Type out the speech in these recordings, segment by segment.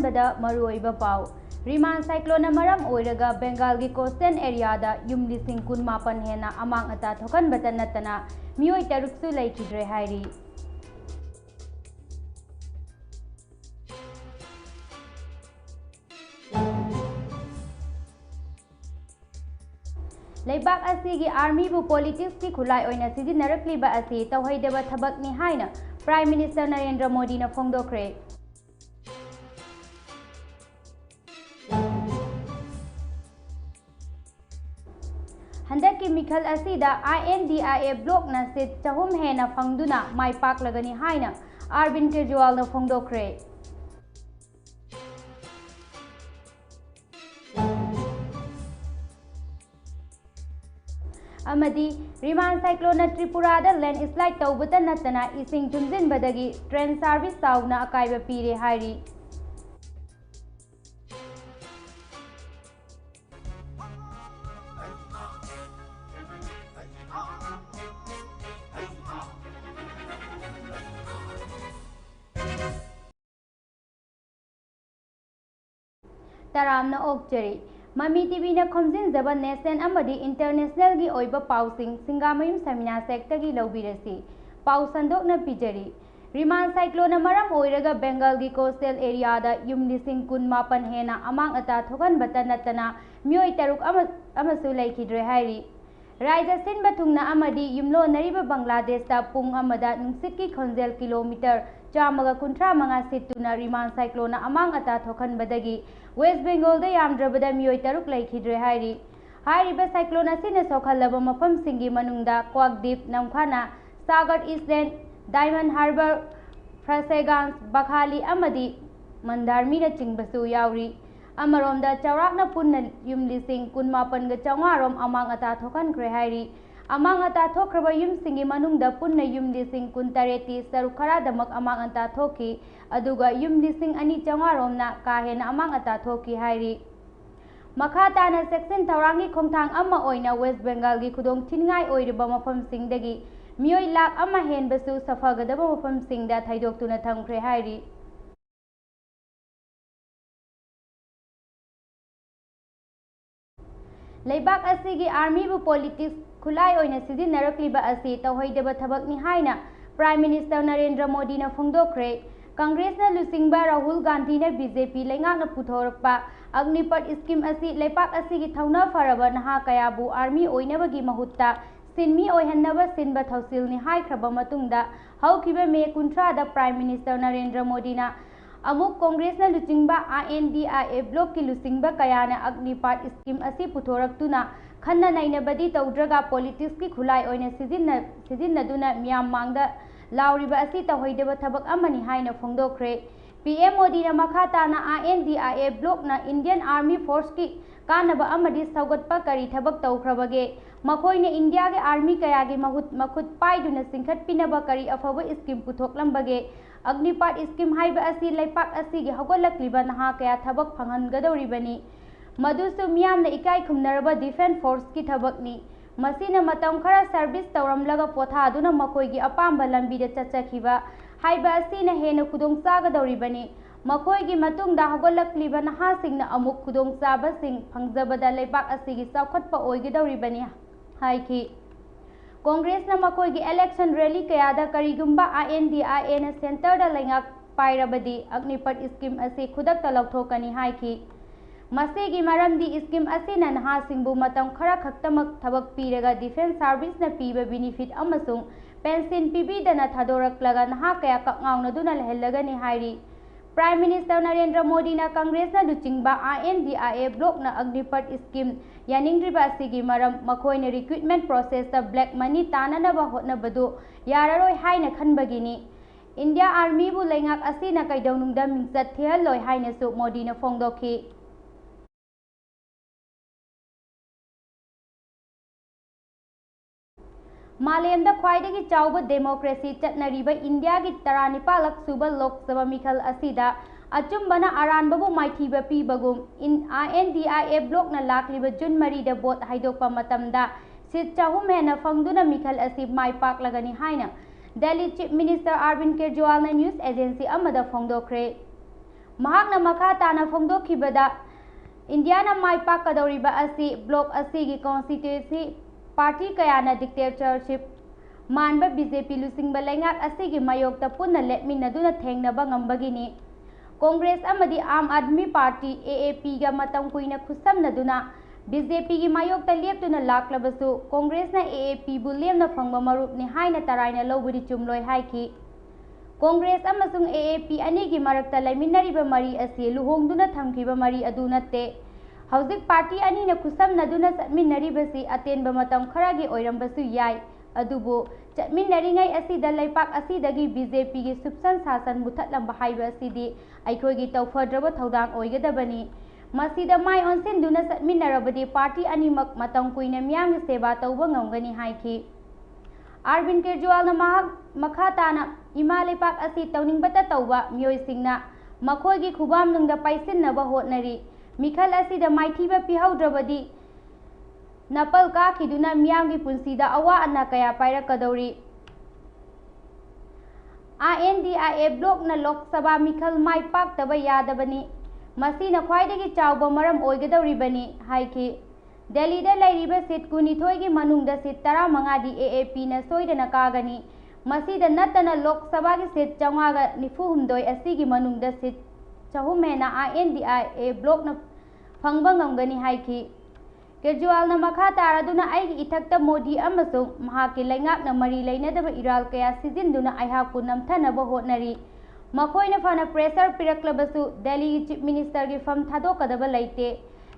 अहानबदा मरुओइबा पाउ Riemann cyclone मरम ओइरगा बेंगाल की कोस्टल एरिया दा युम लिसिंग कुन मापन हेना अमांग अता थोकन बतन नतना मियोय तरुकसु लैखिद्रे हाइरी लेबाक असिगी आर्मी बु पॉलिटिक्स की खुलाई ओइना सिजिनरक्लिबा असि तौहैदबा थबकनि हाइना प्राइम मिनिस्टर नरेंद्र मोदी न फोंदोक्रे हंदक की मिखल असिदा INDIA ब्लॉक न सिट चहुम हेना फंगदुना माई पाकलगनि हाइना अरविंद केजरीवाल न फोंदोक्रे अमदी रिमान साइक्लोन त्रिपुरा लैंड स्लाइड तौबत नतना इसिंग थुमजिनबदगी ट्रेन सर्विस ताउना अकायब पीरे हाइरी तरामना ओक्चरी ममी टीवी ने खोमजिनजब नेशनल अमदी इंटरनेशनल की ओइबा पाउसिंग सिंगामयुम समिना सेक्टर की लौबिरसी पाउ संदोकना पिजरी रिमान साइक्लोन मरम ओइरगा बेंगाल की कोस्टल एरिया दा युम लिसिंग कुन मापन हेना अमांग अता थोकन बतन नतना मियोय तरुक अमसु लैखिद्रे हाइरी राज्य सिनबा थुंगना अमदी युमलो नरिबा बांग्लादेश दा पुंग अमदा नुंसित की खोंजेल किलोमीटर चामगा कुंट्रा मंगा सितुना रिमान साइक्लोन अमांग अता थोकन बदगी वेस्ट बेंगल दा यामद्रबदा मियोय तरुक लैखिद्रे हाइरी हाइरिबा साइक्लोन असिना सोखलबा मफम सिंगी मनुंगदा क्वाकदीप नमखाना सागर ईस्टलैंड डायमंड हार्बर फ्रसेगांस बखाली अमदी मंदारमी चिंबसु यावरी अमरोमदा चौराकना पुन्ना युम लिसिंग कुनमापनगा चौंगारोम अमांग अता थोकनख्रे हाइरी अमांग अता थोख्रबा युमसिंगी मनुंगदा पुन्ना युम लिसिंग कुनतरेती सरुक खरादमक अमांग अता थोकी अदुगा युम लिसिंग अनि चौंगारोमना काहेना अमांग अता थोकी हाइरी मखा ताना सेक्शन थौरांगी खोंथांग अमा ओइना वेस्ट बेंगाल की खुदोंग थिनगाई ओइरबा मफमसिंगदगी मियोय लाख अमा हेनबसु सफगदबा मफमसिंगदा थैदोक्तुना थंख्रे हाइरी लेबाक असिगी आर्मी बु पॉलिटिक्स खुलाई ओइना सिजिनरक्लिबा असि तौहैदबा थबकनि हाइना प्राइम मिनिस्टर नरेंद्र मोदी न फोंदोक्रे कांग्रेस न लुसिंगबा राहुल गांधी ने बीजेपी लेंगाकना पुथोरकपा अग्निपथ स्कीम असि लेबाक असिगी थौना फरबा नहा कयाबु army ओइनबगी महुत्ता सिनमी ओइहन्नबा सिनबा थौसिलनि हाइख्रबा मतुंगदा हौखिबा may 19 the prime minister Narendra Modi ना अमुक कांग्रेस न लुचिंगबा INDIA ब्लॉक की लुचिंगबा कयाना अग्निपथ स्कीम असि पुथोरक्तुना खन्ना नैनबदी तौद्रगा पॉलिटिक्स की खुलाई ओइना सिजिनदुना मियाम मांगदा लाउरिबा असि तौहैदबा थबक अमनि हाइना फोंदोक्रे PM मोदी ना मखा ताना INDIA ब्लॉक ना इंडियन आर्मी फोर्स की कानबा अमदी सौगतपा करी थबक तौख्रबगे मखोइने इंडिया के आर्मी कया के मखुत पाइदुना सिंखटपिनबा करी अफबा स्कीम पुथोकलंबगे अग्निपथ स्कीम हाइबा असि लेपाक असिगी हौगलक्लिबा नहा कया थबक फंगनगदौरिबनी मधुसु मियामना इकाई खुमनरबा डिफेंस फोर्स की थबकनी मसीना मतम खरा सर्विस तौरमलगा पोथादुना मखोइगी अपाम्बा लंबीदा चचखिबा हाइबा असिना हेना खुदोंचागदौरिबनी मखोइगी मतुंगदा हौगलक्लिबा नहासिंगना अमुक खुदोंचाबसिंग फंगजबदा लेपाक असिगी चौखटपा ओइगदौरिबनी हाइखि कांग्रेस न मखोइगी इलेक्शन रैली कयादा करीगुंबा INDIA न सेंटर दा लेंगाक पाइरबदी अग्निपथ स्कीम असि खुदक्ता लौथोकनी हाइखि मसीगी मरमदी स्कीम असिना नहासिंगबु मतम खरा खक्तमक थबक पीरगा डिफेंस सर्विस न पीबा बेनिफिट अमसुंग पेंशन पीबीदना थादोरक्लगा नहा कया कक्ङाउनदुना लहल्लगनी हाइरी प्राइम मिनिस्टर नरेंद्र मोदी ना कांग्रेस ना लुचिंगबा INDIA ब्लॉक ना अग्निपथ स्कीम यानिंग्रिबा असिगी मरम मखोइना रिक्रूटमेंट प्रोसेस ता ब्लैक मनी ताननबा होटनबदु याररोय हाइना खनबगिनी इंडिया आर्मी बु लेंगाक असिना कैदौनुंगदा मिंगचत थेहल्लोय हाइनासु मोदी ना फोंदोखि मालेमदा ख्वाइदगी चाउबा डेमोक्रेसी चटनरिबा इंडिया की 19 सुबा लोकसभा मिखल असिदा अचुंबना अरानबबु माइथीबा पीबगुम INDIA ब्लॉक न लाखलिबा जून 4 दा वोट हाइदोकपा मतमदा सीट चाहुम हेना फंगदुना मिखल असि माइ पाकलगनी हाइना दिल्ली चीफ मिनिस्टर अरविंद केजरीवाल ने न्यूज एजेंसी अमदा फोंदोक्रे महाकना मखा ताना फोंदोखिबदा इंडियाना माई पाकदौरिबा असि ब्लॉक असिगी कॉन्स्टिट्यूएंसी पार्टी कयाना डिक्टेटरशिप मानब बीजेपी लुसिंगबा लेंगाक असिगी मायोक्ता पुन्ना लेटमिनदुना थेंगनबा ngambagini कांग्रेस अमदी आम आदमी पार्टी एएपी गा मतम कुइना खुसमनदुना बीजेपी की मायोक्ता लेपतुना लाक्लबसु कांग्रेसना एएपी बु लेमना फंगबा मरुपनि हाइना तराइना लौबुदि चुमलोय हाइकी कांग्रेस अमसुंग एएपी अनी की मरक्ता लेमिनरिबा मरी असि लुहोंगदुना थमखिबा मरी अदु नत्ते हौजिक पार्टी अनी न खुसमनदुना चटमिनरिबसि अतेनबा मतम खरागी ओइरंबसु याय अदुबो चटमिनरिङै असिदा लैपाक असिदगी बीजेपी की सुप्सन शासन मुथतलंबा हाइबा असिदि अैखोगी तौफद्रबा थौदांग ओइगदबनी मसीदा माय ओनसेंदुना चटमिनरबदि पार्टी अनीमक मतम कुइना मियाम सेवा तौबा ngамगनी हाइखी अरविंद केजरीवाल मखा ताना इमा लैपाक असि तौनिंगबता तौबा मियोइसिंगना मखोगी खुबाम नुंगदा पाइसिननबा होटनरी मिखल असिदा माइथीबा पिहौद्रबदि नपल काखिदुना मियामगी पुंसीदा अवा अना कया पाइरकदौरी INDIA ब्लॉक न लोकसभा मिखल माई पाक्तबा यादबनी मसीना ख्वाइदगी चावबा मरम ओइगदौरिबनी हाइखी दिल्लीदा लैरिबा सीट 19 की मनुंगदा सीट 15 दी AAP न सोइदना कागनी मसीदा नत्तना लोकसभा की सीट 494 असिगी मनुंगदा सीट 4 हेना INDIA ब्लॉक न फंगबा ngамगनी हाइखी केजरीवाल न मखा तारादुना आइगी इथक्ता मोदी अमसुंग महाकी लैंगाकना मरी लैनदबा इराल कया सिजिनदुना आइहाकु नमथनबा होटनरी मखोइना फना प्रेशर पिरक्लबसु दिल्ली चीफ मिनिस्टर की फम थादोकदबा लैते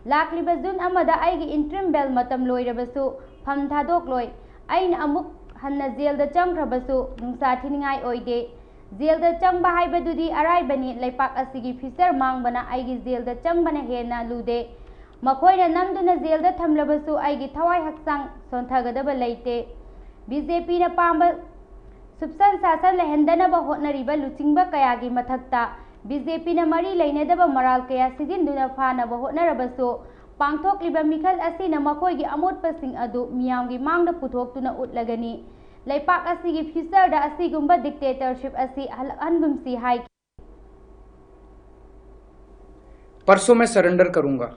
लाक्लिबा जून अमदा आइगी इंटरिम बेल मतम लोइरबसु फम थादोकलोय आइना अमुक हन्ना जेलदा चंग्रबसु नुंसा थिनिंगाई ओइदे जेलदा चंगबा हाइबदुदि अराइबनी लैपाक असिगी फिचर मांगबना आइगी जेलदा चंगबना हेना लुदे मखोइना नमदुना जेलदा थमलबसु आइगी थवाई हक्सांग सोंथगदबा लैते बीजेपी न पांबा सुप्सन शासन लहंदनबा होटनरिबा लुचिंगबा कयागी मथक्ता बीजेपी न मरी लैनदबा मराल कया सिजिनदुना फानबा होटनरबसु पांगथोकलिबा मिखल असिना मखोइगी अमोटपसिंग अदु मियामगी मांगदा पुथोक्तुना उटलगनी लैपाक असिगी फ्यूचरदा असिगुंबा डिक्टेटरशिप असी हलअनगुमसी हाई परसों मैं सरेंडर करूंगा।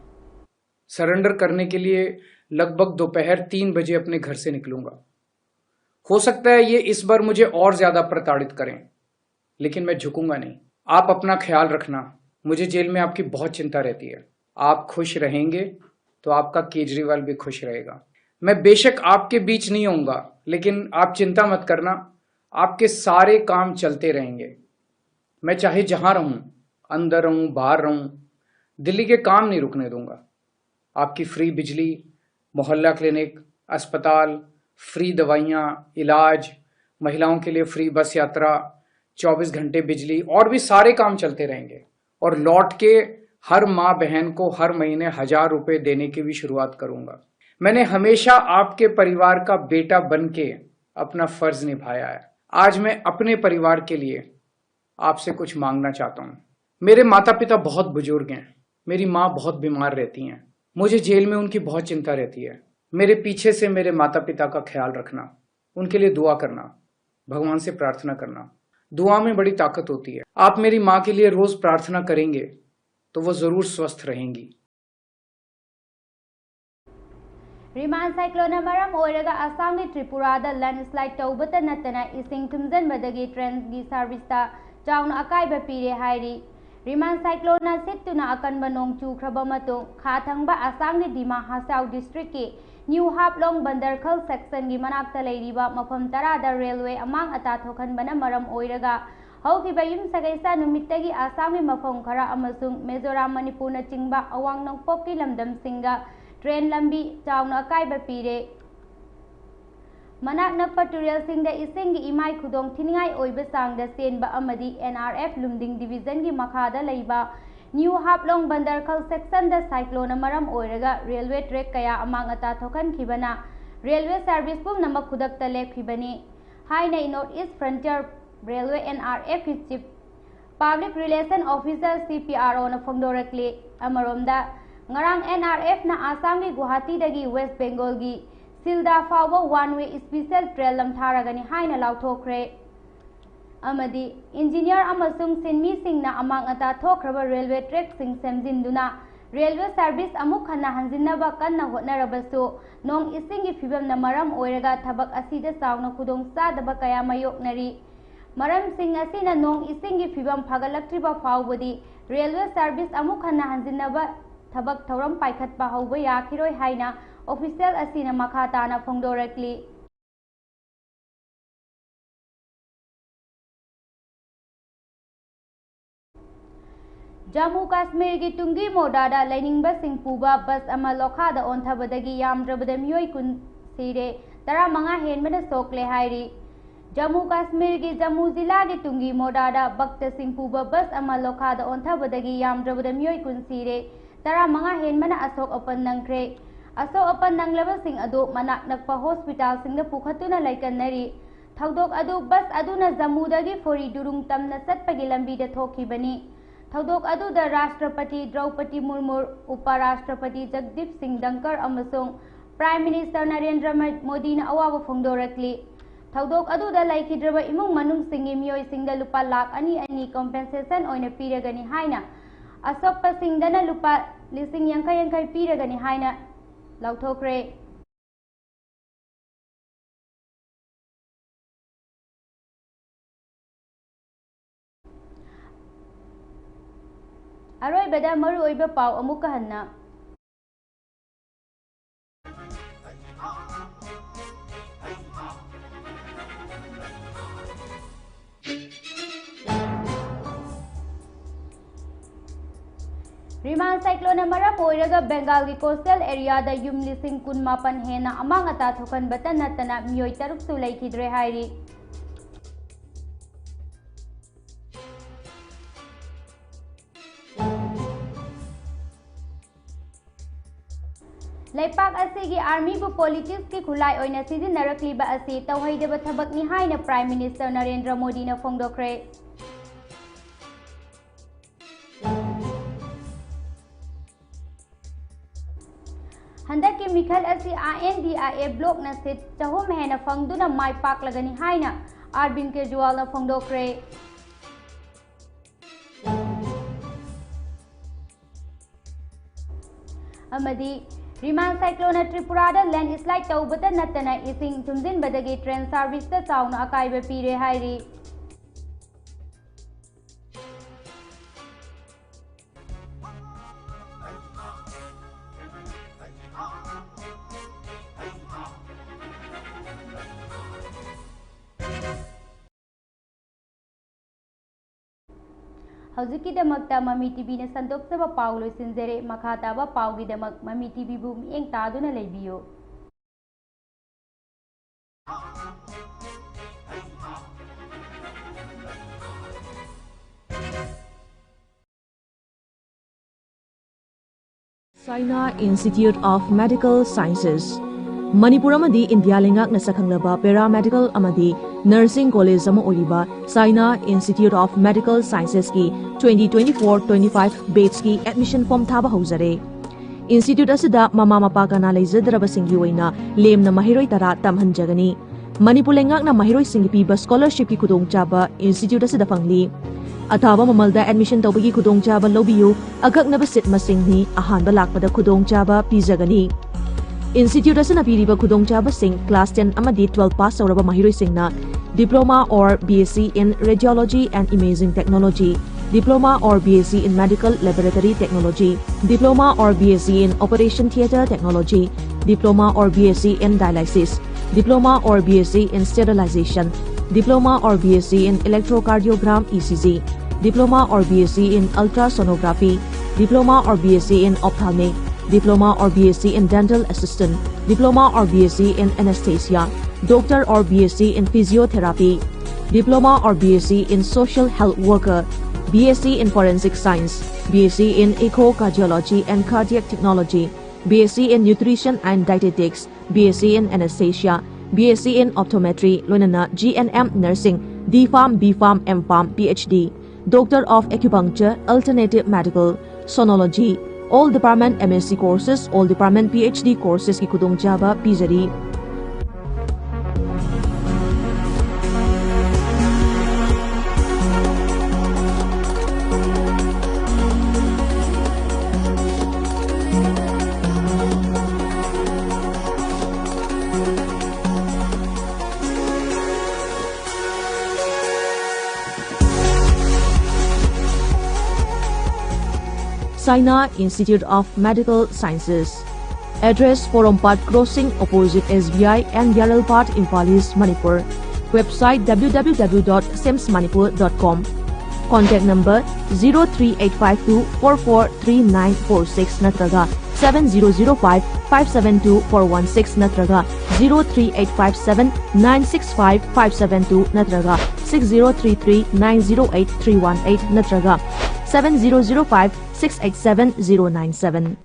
सरेंडर करने के लिए लगभग दोपहर 3 बजे अपने घर से निकलूंगा। हो सकता है ये इस बार मुझे और ज्यादा प्रताड़ित करें, लेकिन मैं झुकूंगा नहीं। आप अपना ख्याल रखना। मुझे जेल में आपकी बहुत चिंता रहती है। आप खुश रहेंगे तो आपका केजरीवाल भी खुश रहेगा। मैं बेशक आपके बीच नहीं होऊंगा, लेकिन आप चिंता मत करना, आपके सारे काम चलते रहेंगे। मैं चाहे जहां रहूं, अंदर रहूं, बाहर रहूं, दिल्ली के काम नहीं रुकने दूंगा। आपकी फ्री बिजली, मोहल्ला क्लिनिक, अस्पताल, फ्री दवाइयाँ, इलाज, महिलाओं के लिए फ्री बस यात्रा, 24 घंटे बिजली और भी सारे काम चलते रहेंगे। और लौट के हर माँ बहन को हर महीने 1000 रुपए देने की भी शुरुआत करूंगा। मैंने हमेशा आपके परिवार का बेटा बन के अपना फर्ज निभाया है। आज मैं अपने परिवार के लिए आपसे कुछ मांगना चाहता हूँ। मेरे माता पिता बहुत बुजुर्ग हैं, मेरी माँ बहुत बीमार रहती हैं, मुझे जेल में उनकी बहुत चिंता रहती है। मेरे पीछे से मेरे माता पिता का ख्याल रखना, उनके लिए दुआ करना, भगवान से प्रार्थना करना। दुआ में बड़ी ताकत होती है। आप मेरी माँ के लिए रोज प्रार्थना करेंगे तो वो जरूर स्वस्थ रहेंगी। रिमान साइक्लोन मरम ओइरगा आसाम की त्रिपुरादा लैंडस्लाइड तौबता नतना इसिंग थुमजनबदगी ट्रेन की सर्विसता चाउन अकाइबा पीरे हाइरी। रिमान साइक्लोन सिट्टुना अकनबा नोंग चुख्रबा मतुंग खा थंगबा आसाम की दिमा हासाउ डिस्ट्रिक्ट की न्यू हापलोंग बंदरखल सेक्शन की मनाक्ता लैरिबा मफम तरादा रेलवे अमांग अता थोखनबना मरम ओइरगा हौखिबा युम सगैसा नुमित्तगी आसाम की मफम खरा अमसुंग मिजोराम मणिपुरना चिंगबा अवांग नोंगपोक की लमदमसिंगा ट्रेन लंबी चाउना अकाइबा पीरे। मनाक नक्पा तुरेलसिंगदा इसिंगी इमाई खुदोंग थिनिंगाई ओइबा सांगदा सेनबा अमदी NRF लुमदिंग डिवीजन की मखादा लैबा न्यू हापलोंग बंदरखल सेक्शन दा साइक्लोन मरम ओइरगा रेलवे ट्रैक कया अमांग अता थोखनखिबना रेलवे सर्विस पुमनमक खुदक्ता लेखिबनी हाइना north east frontier railway NRF की chief public relation officer CPRO ना फोंदोरक्ले। अमरोमदा ngarang NRF na Assam gi Guwahati dagi West Bengal gi Silda fawa one way special train lamtharagani haina lauthokre। amadi engineer amasung sinmi singna amang ata thokraba railway track sing semjinduna railway service amuk khana hanjinnaba kanna hotnarabasu nong isingi fibamna maram oiraga thabak asida sauna khudong sadaba kaya mayoknari maram sing asina nong isingi fibam phagalaktriba fawbodi railway service amuk khana hanjinnaba thabak thoram paikhatpa hauba yakhiroi haina official asina makha tana phongdorakli Jammu Kashmir ki tungi modada lainingba sing puba bus ama lokhada onthabadagi yamdrabada miyoi kun sire tara manga henbana sokle hairi Jammu Kashmir ki Jammu zilla ki tungi modada bakta sing puba bus ama lokhada onthabadagi yamdrabada miyoi kun sire tara manga henbana asok apan nangkre asok apan nanglaba sing adu manak nakpa hospital singda pukhatuna laikannari thaudok adu bus aduna Jammu dagi fori durung tamna satpagi lambi da thokibani Thaudok aduda Rashtrapati Draupadi Murmu, Uparashtrapati Jagdeep Singh Dhankar amasung Prime Minister Narendra Modi na awaba phongdorakli. Thaudok aduda laikhidraba imung manung singi miyoi singda lupa lakh ani compensation oina piragani haina. Asokpa singdana lupa lising yankai piragani haina lauthokre. Aroi bada maru oiba pau amuka hanna Riman cyclone maram oiraga Bengal ki coastal area da yum lising kun mapan hena amang ata thokan batan natana miyoi taruk su laikhidre hairi Laipak asigi army bu politics ki khulai oina sijinnaraklliba asi tawhaidaba thabakni haina Prime Minister Narendra Modi na phongdokre Handaki mikhal asi INDIA block na sit chahum hena phangduna mai pak lagani haina Arvind Kejriwal na phongdokre amadi Riman cyclone Tripurada landslide tawbata natana ising tumjin badagi train service ta chauna akaiba pire hairi Haujikidamakta Mami TV na sandokjaba pau loisinjare makha taba paugidamak Mami TV bu mieng taduna leibiyo Saina Institute of Medical Sciences Manipur amadi India lengak na sakhanglaba paramedical amadi nursing college ama oriba Saina Institute of Medical Sciences ki 2024-25 batch ki admission form thaba haujare Institute asida mama mapa kana leijadraba singgi oina lemna mahiroi tara tamhanjagani Manipur lengak na mahiroi singgi piba scholarship ki khudong chaba Institute asida phangli Athaba mamalda admission tawbagi khudong chaba lobiyu agaknaba sit masingni ahanba lakpada khudong chaba pijagani Institute asana piriba khudong chaba sing class 10 amadi 12 pass auraba mahiroi singna diploma or BSc in radiology and imaging technology diploma or BSc in medical laboratory technology diploma or BSc in operation theater technology diploma or BSc in dialysis diploma or BSc in sterilization diploma or BSc in electrocardiogram ECG diploma or BSc in ultrasonography diploma or BSc in ophthalmic diploma or BSc in dental assistant diploma or BSc in anesthesia doctor or BSc in physiotherapy diploma or BSc in social health worker BSc in forensic science BSc in echocardiology and cardiac technology BSc in nutrition and dietetics BSc in anesthesia BSc in optometry loinana GNM nursing D.Pharm B.Pharm M.Pharm PhD doctor of acupuncture alternative medical sonology all department MSc courses all department PhD courses ki khudong chaba pijari Saina Institute of Medical Sciences. Address Porompat Crossing opposite SBI and Yaral Part Imphal East, Manipur. Website www.simsmanipur.com. Contact number 03852 443946 natraga 7005 572 416 natraga 03857 965 572 natraga 6033 908 318 natraga 7005 687 097.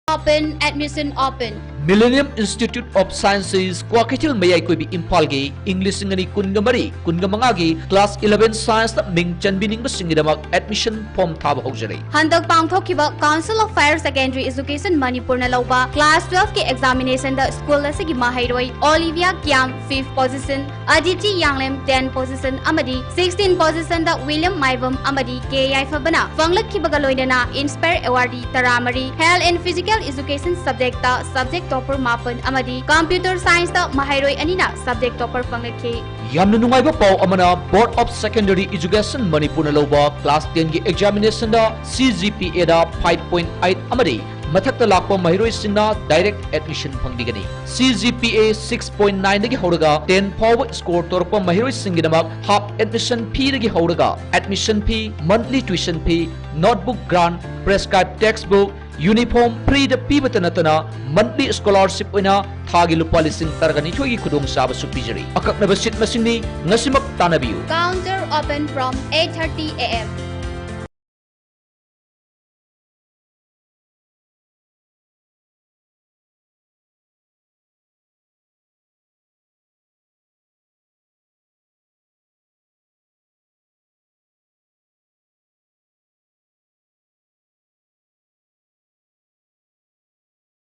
Open, admission open. Millennium Institute of Sciences Kwakethil Mayai Koibi Imphal gi English ngani kungamari kungamangagi class 11 science ta ming chanbining basingidamag admission form thaba hojare. Handak pangthokkiba Council of Higher Secondary Education Manipur na lauba class 12 ke examination da school asigi mahairoi Olivia Kiam 5th position, Aditi Yanglem 10th position amadi 16th position da William Maibam amadi K Yaifabana fanglakkibaga loinana Inspire Awardee Taramari Health and Physical Education subject ta subject topper mapan amadi computer science ta mahairoi anina subject topper fangakhi. Yamna nungaiba pau amana Board of Secondary Education Manipur na lauba class 10 gi examination da CGPA da 5.8 amadi mathakta lakpa mahiroi singna direct admission phangbigani. CGPA 6.9 dagi horaga 10 forward score torpa mahiroi singidamak half admission fee dagi horaga admission fee, monthly tuition fee, notebook grant, prescribed textbook, uniform free the pibata natana monthly scholarship oina thagi lupa lising targani thoi khudong saba supijari akakna basit masingni ngasimak tanabiu. Counter open from 8:30 AM.